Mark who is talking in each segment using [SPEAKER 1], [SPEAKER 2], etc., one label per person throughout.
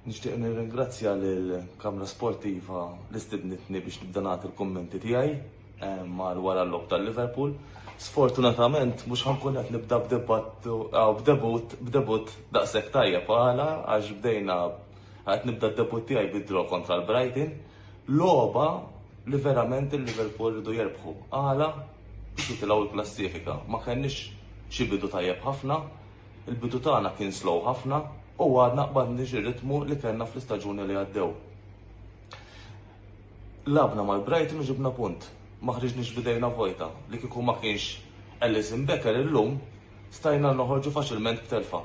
[SPEAKER 1] Nixtieq nirringrazzja lill-Kamra Sportiva li stednitni biex nibda nagħti l-kummenti tiegħi mar wara l-lob tal-Liverpool. Sfortunatament mhux ħankun qed nibda b'debut daqshekk tajjeb bħala għax bdejna qed nibda d-debut tiegħi bid-draw kontra l-Brighton. Logħba li verament il-Liverpool rridu jerbħu. Għala biex jitilgħu l-klassifika. Ma kenniex xi bidu tajjeb ħafna, il-bidu tagħna kien slow ħafna u għadna qbadniex ir-ritmu li kellna fl-istaġuni li għaddew. Labna mal-Brighton u ġibna punt. Ma ħriġniex bidejna vojta li kieku ma kienx Alisson Becker illum stajna noħorġu faċilment b'telfa.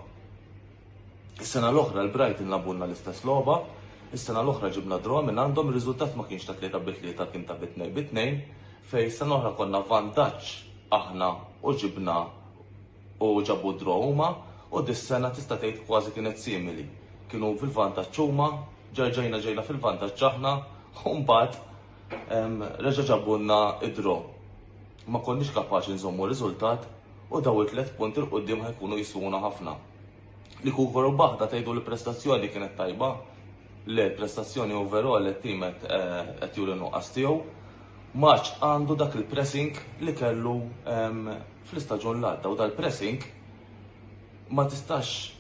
[SPEAKER 1] Is-sena l-oħra l-Brighton labulna l-istess logħba, is-sena l-oħra ġibna draw minn għandhom ir-riżultat ma kienx ta' 3-3 kien ta' 2-2 fejn is-sena l-oħra konna vantaġġ aħna u ġibna u ġabu draw huma u dis-sena tista' tgħid kważi kienet simili. Kienu fil-vantaġġ huma, ġejna fil-vantaġġ aħna u mbagħad reġa' ġabulna id-draw. Ma konniex kapaċi nżommu riżultat u daw it-3 punti l-qudiem ħajkunu jiswuna ħafna. Li kieku baħda tgħidu li prestazzjoni kienet tajba, le prestazzjoni overall it-tim qed juri nuqqas tiegħu, maċ għandu dak il-pressing li kellu fl-istaġun l-għadda u dal-pressing ma tistax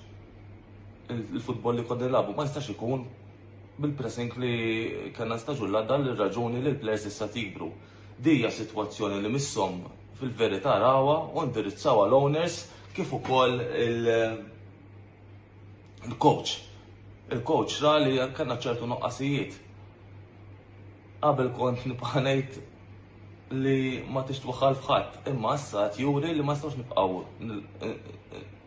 [SPEAKER 1] il-futbol li konna nilabu ma tistax ikun bil-pressing li kellna staġun l-għadda l-raġuni li l-plejers issa tikbru. Dija sitwazzjoni li missom fil-verità rawa u indirizzawa l-owners kif ukoll il-coach. Il-coach ra li kellna ċertu noqqasijiet. Qabel kont nibqa' ngħid li ma tixtru ħadd, imma issa qed juri li ma nistgħux nibqgħu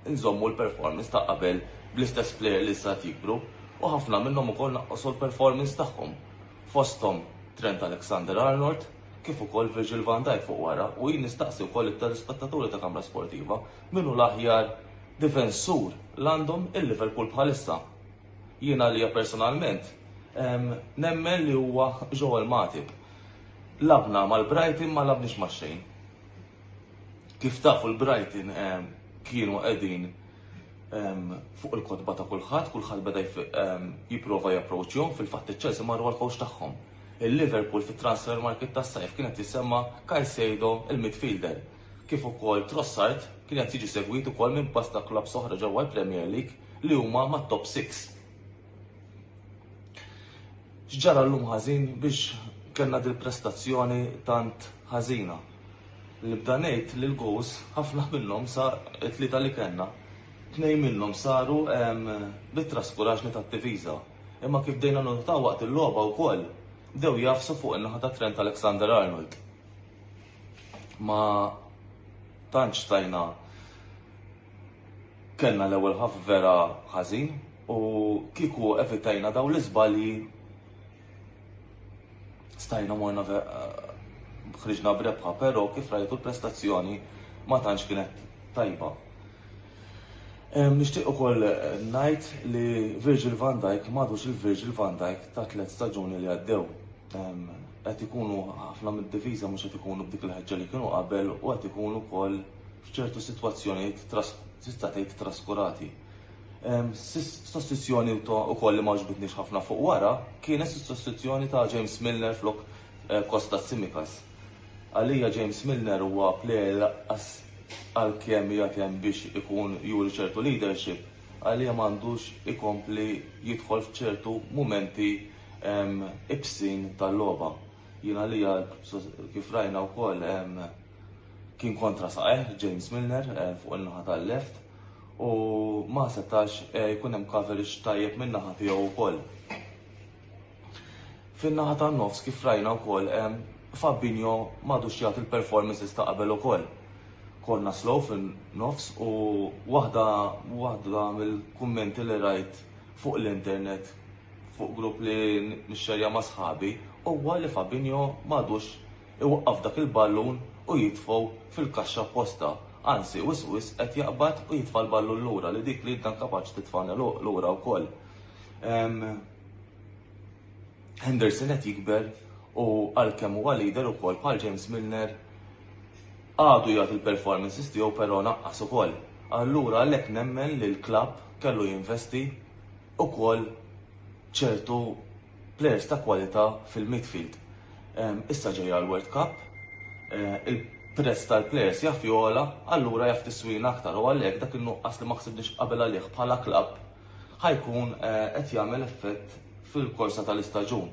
[SPEAKER 1] nżommu l-performance ta' qabel bl-istess plejer li issa jikbru u ħafna minnhom ukoll naqqsu l-performance tagħhom. Fosthom Trent Alexander-Arnold kif ukoll Virgil van Dijk fuq wara u jien nistaqsi wkoll it-telespettaturi ta' Kamra Sportiva minnu l-aħjar difensur l-għandhom il-Liverpool bħalissa. Jiena li personalment nemmen li huwa Joel Matip. Labna mal-Brighton ma labniex ma' xejn. Kif tafu l-Brighton kienu qegħdin fuq il-kotba ta' kulħadd beda jipprova japproachjhom fil-fatt iċ-Chelsea marru għall-coach tagħhom. Il-Liverpool fit-transfer market tas-sajf kienet jisemma Caicedo il-midfielder. Kif ukoll Trossard kien qed jiġi segwit ukoll minn bosta klabs oħra ġewwa l-Premier League li huma mat-top 6. X'ġara llum ħażin biex kellna dil-prestazzjoni tant ħażina. Li bda ngħid li l-gows ħafna minnhom sa t-tlieta li kellna. 2 minnhom saru bit-traskuraġni tat-diviża. Imma kif bdejna notaw waqt il-logħba wkoll bdew jafsu fuq in-naħa ta' Trent Alexander-Arnold. Ma tantx stajna kellna l-ewwel ħaf vera ħażin u kieku evitajna daw l-iżbalji stajna morna ħriġna brebħa, però kif rajtu l-prestazzjoni ma tantx kienet tajba. Nixtieq ukoll ngħid li Virgil van Dijk m'għadux il-Virgil van Dijk ta' 3 staġuni li għaddew. Qed ikunu ħafna mid-diviża mhux qed ikunu b'dik il-ħeġġa li kienu qabel u qed ikunu wkoll f'ċertu sitwazzjonijiet tista' tgħid traskurati. Sostituzzjoni wkoll li ma ġbitniex ħafna fuq wara kienet sostituzzjoni ta' James Milner flok Kostas Tsimikas. Għalija James Milner huwa plejer għalkemm jagħtem biex ikun juri ċertu leadership, għalija m'għandux ikompli jidħol f'ċertu mumenti ibsin tal-logħba. Jien għalija kif rajna wkoll kien kontra saqiħ James Milner fuq il-naħa tal-left u ma setax jkun hemm coverage tajjeb min-naħa tiegħu wkoll. Fin-naħa tan-nofs kif rajna wkoll Fabinho m'għadux jagħti il-performances ta' qabel ukoll. Konna slow fin-nofs u waħda mill-kummenti li rajt fuq l-internet fuq grupp li nixxerja ma' sħabi huwa li Fabinho m'għadux iwaqqaf dak il-ballun u jitfgħu fil-kaxxa apposta. Anzi, wis qed jaqbad u jitfa' l-ballun lura li dik li dan kapaċi titfana lura wkoll. Henderson qed jikber u għalkemm huwa leader ukoll bħal James Milner għadu jagħti il-performances tiegħu però naqqas ukoll. Allura għalhekk nemmen li l-klabb kellu jinvesti ukoll ċertu players ta' kwalità fil-midfield. Issa ġejja l-World Cup, il-press tal-players jaf jola, allura jaf tiswina aktar u għalhekk dak in-nuqqas li ma ħsibniex qabel għalih bħala klabb ħajkun qed jagħmel effett fil-korsa tal-istaġun.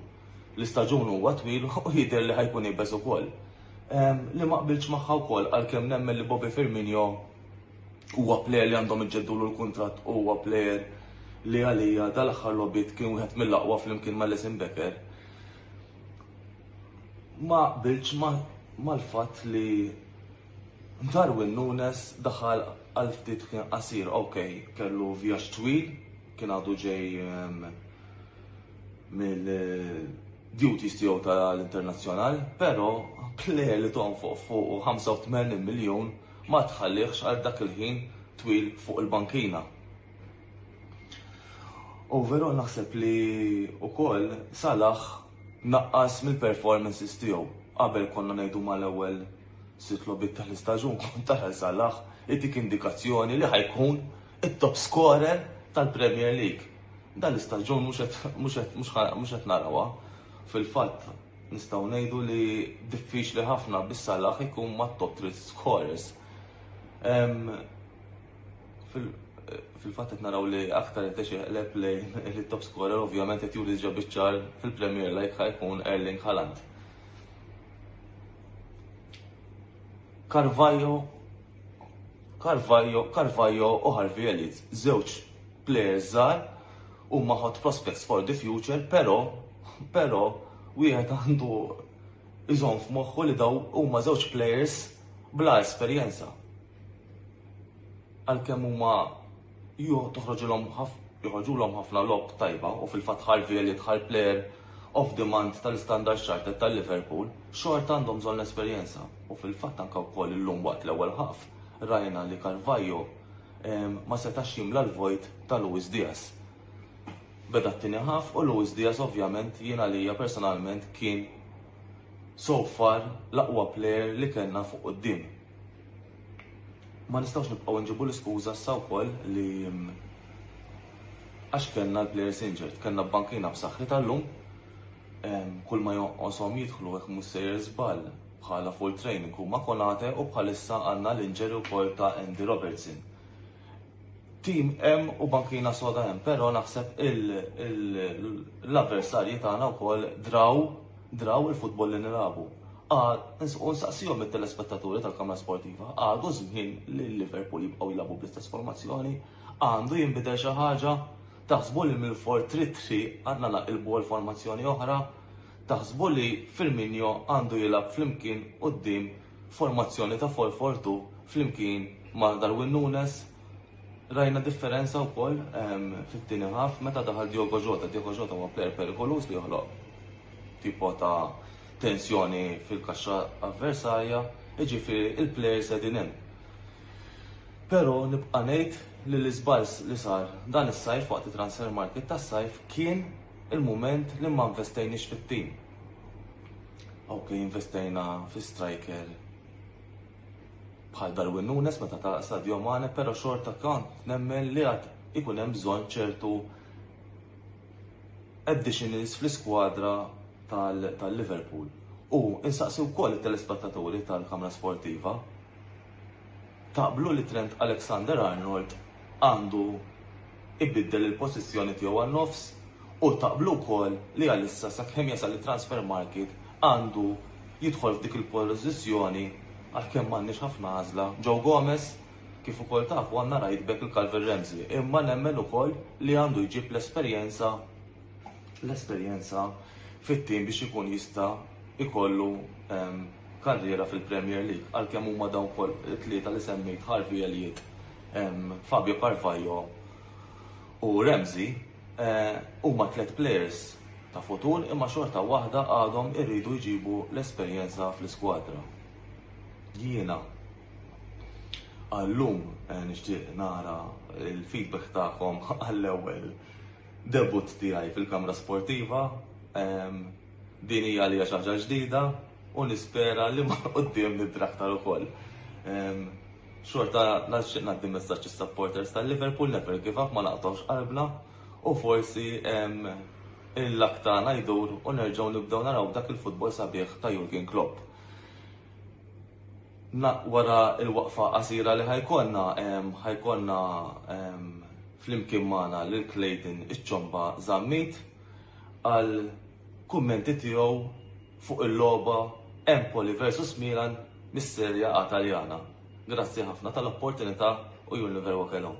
[SPEAKER 1] L-istaġun huwa twil u jidher li ħajkun ibes ukoll. Li ma qbilx magħha wkoll għalkemm nemmen li Bobby Firmino huwa plejer li għandhom iġġeddulu l-kuntratt u huwa plejer li għalija dal-aħħar logħbiet kien wieħed mill-aqwa flimkien mal-Alisson Becker. Ma qbilx mal-fatt li Darwin Núñez daħal għal ftit kien qasir, kellu vjaġġ twil, kien għadu ġej mill-duties tiegħu tal-internazzjonal, però plejer li ton fuq 85 miljun ma tħallihx għal dak il-ħin twil fuq il-bankina. U veru naħseb li wkoll Salah naqqas mill-performances tiegħu. Qabel konna ngħidu mal-ewwel sitt logħbiet tal-istaġun kont tara Salah itik indikazzjoni li ħajkun it-top scorer tal-Premier League. Dan l-istaġun mhux qed narawha. Fil-fatt nistgħu ngħidu li diffiċli ħafna bis-Salah ikun mat-top 3 scorers. Fil-fatt qed naraw li aktar qed ixeqleb li top scorer ovvjament qed juri ġa biċ-ċar fil-Premier League ħajkun Erling Haaland. Carvalho u Harvey Elliott, żewġ players żgħar huma hot prospects for the future, però wieħed għandu iżomm f'moħħu li daw huma żewġ players bla esperjenza. Għalkemm huma joħroġulhom ħafna lob tajba u fil-fatt Harvey Elliott bħal player of demand tal-Standard Chartered tal-Liverpool, xort għandhom bżonn l-esperjenza. U fil-fatt anke wkoll illum waqt l-ewwel ħaf rajna li Carvalho ma setax jimla l-vojt ta' Luis Diaz. Beda t-tieni ħaf u Luis Diaz ovvjament jiena lija personalment kien so far l-aqwa player li kellna fuq quddiem. Ma nistgħux nibqgħu nġibu l-iskuża sa wkoll li għax kellna l-players injured, kellna bankina b'saħħi tal-lum, kull ma jonqoshom jidħlu hekk mhux sejjer żball bħala full training huma Konate u bħalissa għandna l-injury wkoll ta' Andy Robertson. Tim hemm u bankina soda hemm, però naħseb l-avversarji tagħna wkoll draw il-futbol li nilagħbu. Nsaqsihom it-telespettaturi tal-Kamra Sportiva, għadu żmien li Liverpool jibqgħu jilagħbu bl-istess formazzjoni, għandu jinbidel xi ħaġa, taħsbu li mill-4-3-3 għandna naqilbu l-formazzjoni oħra, taħsbu li Firmino għandu jilab flimkien qudiem formazzjoni ta' 4-4-2 flimkien ma' Darwin Núñez. Rajna differenza wkoll fit-tieni ħaf meta daħal Diogo Jota. Diogo Jota huwa plejer perikolus li joħloq tipo ta' tensjoni fil-kaxxa avversarja, jiġifieri il-plejers qegħdin hemm. Però nibqa' ngħid li l-iżbals li sar dan is-sajf waqt it-transfer market tas-sajf kien il-mument li ma investejniex fit-tim. Investejna fi striker bħal Darwin Núñez meta ta' Sadio Mane, però xorta kont nemmen li għad ikun hemm bżonn ċertu additionals fl-iskwadra tal-Liverpool. U insaqsi wkoll it-telespettaturi tal-Kamra Sportiva taqblu li Trent Alexander-Arnold għandu ibiddel il-pożizzjoni tiegħu għan-nofs u taqblu wkoll li għalissa sakemm jasal it-transfer market għandu jidħol f'dik il-pożizzjoni għalkemm m'għandniex ħafna għażla. Joe Gomez kif ukoll tafu għandna right back il-Calvin Ramsey, imma nemmen ukoll li għandu jġib l-esperjenza fit-tim biex ikun jista' ikollu karriera fil-Premier League, għalkemm huma dawn ukoll it-tlieta li semmejt Harvey Elliott, Fabio Carvalho u Ramsey, huma 3 players ta' futur imma xorta waħda għadhom irridu jġibu l-esperjenza fl-iskwadra. Jiena għallum nixtieq nara il-feedback tagħkom għall-ewwel debut tiegħi fil-Kamra Sportiva. Din hija li xi ħaġa ġdida u nispera li ma qudiem nidraktar ukoll. Xorta nixtieq ngħaddi messaġġ is-supporters tal-Liverpool never give up, ma naqtgħux qalbna u forsi il-lak tagħna jdur u nerġgħu nibdew naraw dak il-futbol sabiħ ta' Jurgen Klopp. Wara il-waqfa qasira li ħajkonna flimkien magħna lil Clayton iċ-ċomba żammit għal kummenti tiegħu fuq il-logħba Empoli versus Milan mis-serja A Taljana. Grazzi ħafna tal-opportunità u you never walk alone.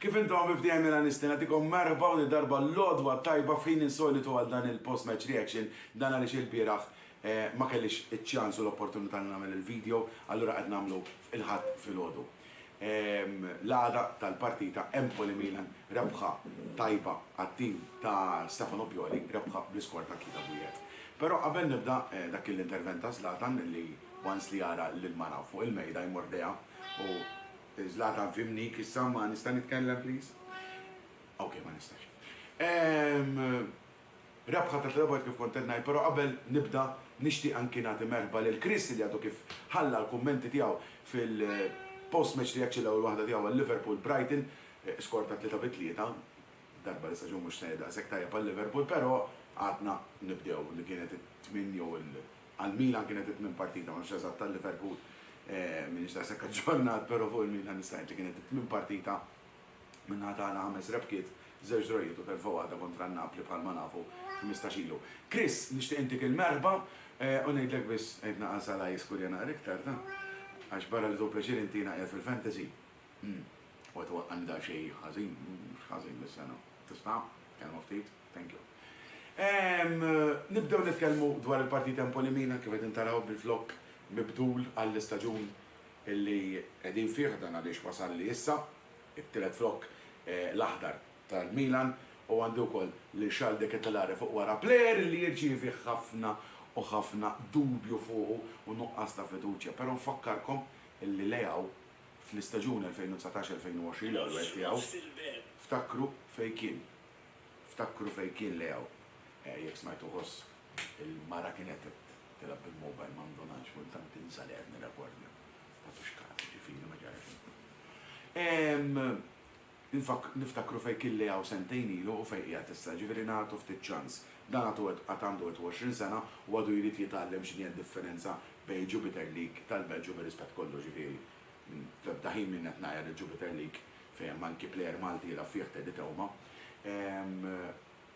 [SPEAKER 2] Kif intom bibdija Milanisti, nagħtikom merħba u darba l-lodwa tajba fin insolitu għal dan il-post-match reaction, dan għaliex il-bieraħ ma kellix iċ-ċans u l-opportunità nagħmel il-video, allura qed nagħmlu il-ħadd fil-ħodu. L-għada tal-partita Empoli Milan rebħa tajba għat-tim ta' Stefano Pioli, rebħa bl-iskor ta' kita bujet. Però qabel nibda dak l-intervent ta' Zlatan li once li jara l-mara fuq il-mejda jmordeja u Zlatan fimni kissa ma nista' nitkellem please? Ok, ma nistax. Rebħa ta' tlebajt kif kontent ngħid, però qabel nibda nixtieq anki nagħti merħba lil Chris li għadu kif ħalla l-kummenti tiegħu fil-post-match reaction l-ewwel waħda tiegħu għal-Liverpool Brighton, skor ta' 3-3, darba li staġun mhux tajda sekk tajjeb għal-Liverpool, però għadna nibdew li kienet it-tmin jew għal-Milan kienet it-tmin partita, ma nix eżatt tal-Liverpool. Minix ta' sekka ġornat, pero fuq il-Milan nistajt li kienet it-tmin partita minna tagħna 5 rebkiet, 2 drojiet u telfu għada kontra n-Napli bħalma nafu 15 ilu. Chris, nixtieq intik il-merba u ngħidlek biss qed naqas għal jiskur jana iktar, għax barra li tu pleċir inti naqjed fil-fantasy. U għet għanda xej ħażin, ħażin bis-sena. Tista' kelma ftit? Thank you. Nibdew nitkellmu dwar il-partita Empoli Milan kif qed intaraw bil-flok mibdul għall-istaġun illi qegħdin fih dan għaliex wasal li issa, it-tielet flok l-aħdar tal-Milan u għandu wkoll li Xalde Ketelare fuq wara plejer li jirċievi ħafna u ħafna dubju fuqu u nuqqas ta' fiduċja. Però nfakkarkom illi lejaw fl-istaġun 2019-2020 l-ewwel tiegħu ftakru fejn kien. Ftakru fejn kien lejaw. Jekk smajtu ħoss il-mara kienet tilab bil-mobile ma ndonax, multant tinsa li għedni rekordja. Tatu xkati, ġifini ma ġarif. Niftakru fej killi għaw sentejn ilu u fej jgħat issa, ġifiri naħtu ftit ċans. Dan għatandu 20 sena u għadu jrid jitallem xinja differenza bej Jupiter League tal-Belġu bil-rispet kollu ġifiri. Daħin minn etnajer il-Jupiter League fej manki plejer Malti la fieħ tedit ewma.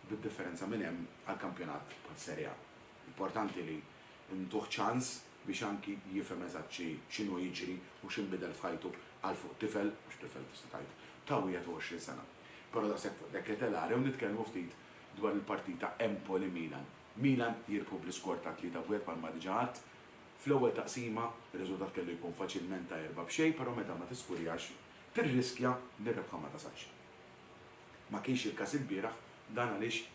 [SPEAKER 2] Bid-differenza minn hemm għal-kampjonat bħal-serja. Importanti li ntuħ ċans biex anki jifhem eżatt x'inhu jiġri u x'inbidel f'ħajtu għal fuq tifel, mhux tifel tista' tgħid, ta' 20 sena. Però daqshekk fuq dak Ketelare u nitkellmu ftit dwar il-partita Empoli Milan. Milan jirpu bl-iskor ta' 3-1 bħalma diġà għadt. Fl-ewwel taqsima ir-riżultat kellu jkun faċilment ta' 4-0, però meta ma tiskurjax tirriskja li rebħa ma tasax. Ma kienx il-każ il-bieraħ dan għaliex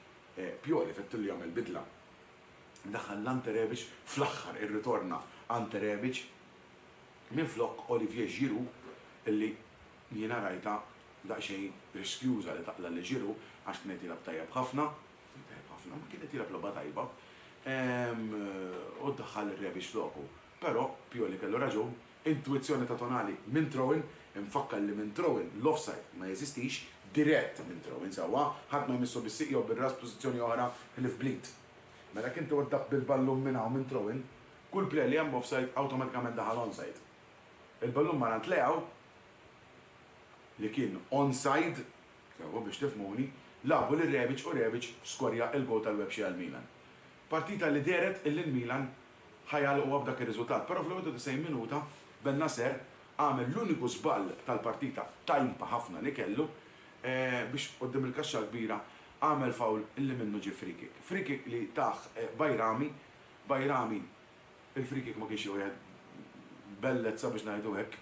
[SPEAKER 2] Pioli fettu li jagħmel bidla. Daħal l-Ante Rebic fl-aħħar irritorna Ante Rebic minn flok Olivier Giroud illi jiena rajta daqsxejn riskjuża li taqla li Giroud għax kienet ilab tajjeb ħafna, ma kienet ilab logħba tajba, u ddaħħal ir-Rebic floku. Però Pioli kellu raġun, intuizzjoni ta' tonali minn throwing, infakkar li minn throwing l-offside ma jeżistix, dirett minn throwing sewwa, ħadd ma jmissu bis-siq jew bir-ras pożizzjoni oħra li f'blit. Mela kien twaddaq bil-ballun minn hawn minn throwing, kull play li hemm offside awtomatikament daħal onside. Il-ballun ma ntleqgħu li kien onside, sewwa biex tifhmuni, labu lil Rebic u Rebic skorja il-gol tal-Webxi għal Milan. Partita li deret illi l-Milan ħajalqu b'dak ir-riżultat, però fl-90 minuta Ben-Nasser għamel l-uniku żball tal-partita tajba ħafna li kellu biex qudiem il-kaxxa kbira għamel fawl illi minnu ġi free kick. Free kick li taħ Bajrami, il-free kick ma kienx wieħed bellezza biex ngħidu hekk,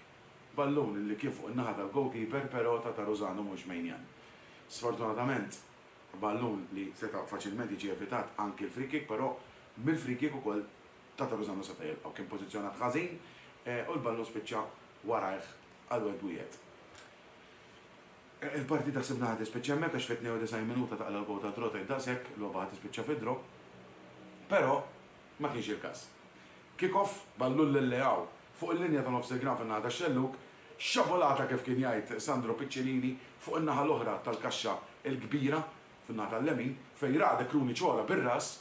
[SPEAKER 2] ballun illi kien fuq in-naħa tal-goalkeeper però ta' Taruzano mhux Mejnjan. Sfortunatament ballun li seta' faċilment jiġi evitat anki l-free kick, però mill-free kick ukoll ta' Taruzano seta' jilqgħu kien pożizzjonat ħażin u l-ballun spiċċa warajh għal wieħed. Il-partita sibna ħati spiċċa hemmhekk għax fit 90 minuta taqla l-gol ta' Trota jdaqshekk, logħba ħati spiċċa fidru, però ma kienx il-każ. Kickoff ballun lil-Leaw fuq il-linja ta' nofs il-gran fin-naħa tax-Xelluk, xabolata kif kien jgħid Sandro Piccinini fuq in-naħa l-oħra tal-kaxxa l-kbira fin-naħa tal-lemin fejn raqda Krunic ora bir-ras,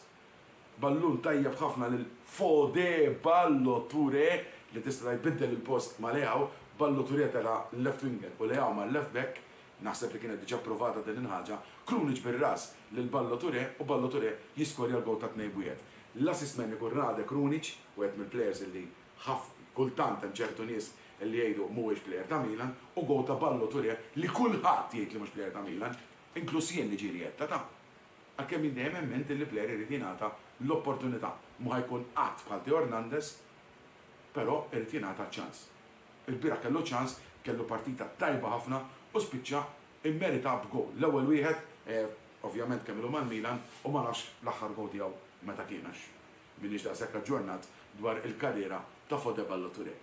[SPEAKER 2] ballun tajjeb ħafna lil Fode Ballo Touré li tista' jbiddel il-post ma' Leaw, Ballo Touré tela left winger u Leaw ma' left back, naħseb li kienet diġà provata din il-ħaġa, Krunic bir-ras lil Ballo Touré u Ballo Touré jiskorja l-gol ta' 2-1. L-assist man ikun Rade Krunic u għed mill-plejers illi kultant hemm ċertu nies li jgħidu mhuwiex plejer ta' Milan u gol ta' Ballo Touré li kulħadd jgħid li mhux plejer ta' Milan, inkluż jien li ġirietta ta'. Għalkemm jien dejjem hemment li plejer irid jingħata l-opportunità. Mhu ħajkun qatt bħal Teo Hernandez, però irid jingħata ċans. Il-bira kellu ċans, kellu partita tajba ħafna u spiċċa immerita b'gol. L-ewwel wieħed ovvjament kemmilu mal-Milan u ma nafx l-aħħar gol tiegħu meta kienax. Minix daqshekk aġġornat dwar il-karriera ta' Fode Ballo Touré.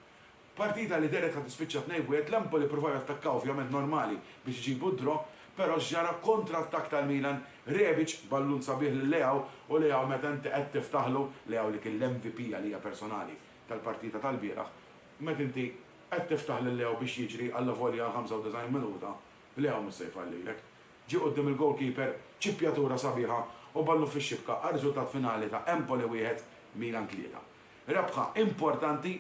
[SPEAKER 2] Partita li deret ħad tispiċċa 2-1, l-Empoli pruvaw jattakkaw ovvjament normali biex iġibu d-draw, però ġara kontra attakk tal-Milan, Rebic ballun sabiħ lil Leaw u Leaw meta inti qed tiftaħlu Leaw li kien l-MVP għalija personali tal-partita tal-bieraħ, meta inti qed tiftaħ lil Leaw biex jiġri alla volja 95 minuta, Leaw mhux se jfallilek. Ġie quddiem il-goalkeeper ċippjatura sabiħa u ballu fix-xibka għar-riżultat finali ta' Empoli 1 Milan 3. Rebħa importanti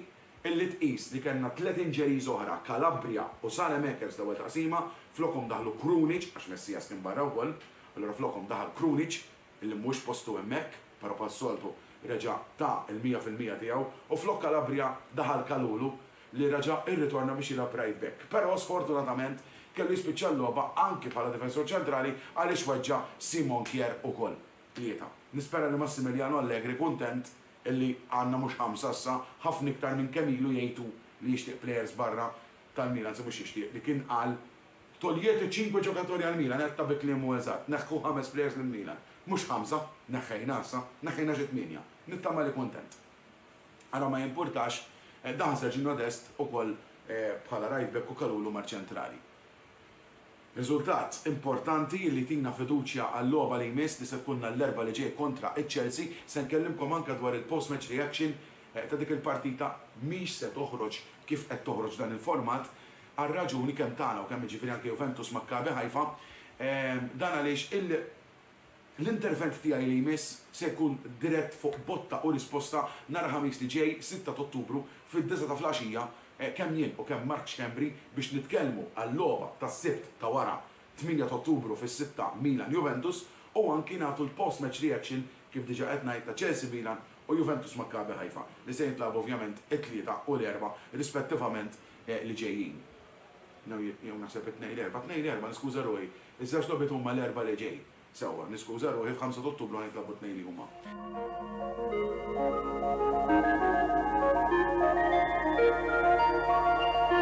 [SPEAKER 2] illi tqis li kellna 3 injuries oħra, Calabria u Saelemaekers l-ewwel taqsima, flokhom daħlu Krunic għax Messias kien barra wkoll, allura flokhom daħal Krunic illi mhux postu hemmhekk, però pas-soltu reġa' ta' il-100% tiegħu u flok Calabria daħal Kalulu li reġa' irritorna biex jilgħab right back. Però sfortunatament kellu jispiċċa l-logħba anke bħala difensur ċentrali għaliex weġġa' Simon Kjer ukoll. Tlieta. Nispera li Massimiliano Allegri kuntent illi għandna mhux 5 issa, ħafna iktar minn kemm ilu jgħidu li jixtieq plejers barra tal-Milan se mhux jixtieq li kien qal toljiet 5 ġokatori għal-Milan qed ta' bikliemu eżatt, neħħu 5 plejers lill-Milan. Mhux 5, neħħejna issa, neħħejna xi 8. Nittama li kuntent. Ara ma jimpurtax dan Sergi Modest ukoll bħala right back u Kalulu mar-ċentrali. Riżultat importanti li tina fiduċja għall-logħba li jmiss li se tkunna l-erba li ġej kontra iċ-Chelsea, se nkellimkom anke dwar il-post-match reaction ta' dik il-partita mhix se toħroġ kif qed toħroġ dan il-format għal raġuni kemm tagħna u kemm jiġifieri anke Juventus Maccabi Haifa, dan għaliex l-intervent tiegħi li jmiss se jkun dirett fuq botta u risposta nhar ħamis li ġej 6 ta' Ottubru fid-9 ta' flaxija kemm jien u kemm Mark Xembri biex nitkellmu għall-logħba tas-Sibt ta' wara 8 ta' Ottubru fis-6 Milan Juventus u anki nagħtu l-post-match reaction kif diġà qed ngħid ta' Chelsea Milan u Juventus Maccabi Haifa li se jintlabu ovvjament it-tlieta u l-erba' rispettivament li ġejjin. Jew naħseb it-2-4 niskuża ruħi, iż-żewġ logħbiet huma l-erba' li ġej. Sewwa, niskuża ruħi f'5 ta' Ottubru nitlabu 2 li huma.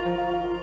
[SPEAKER 2] Thank you.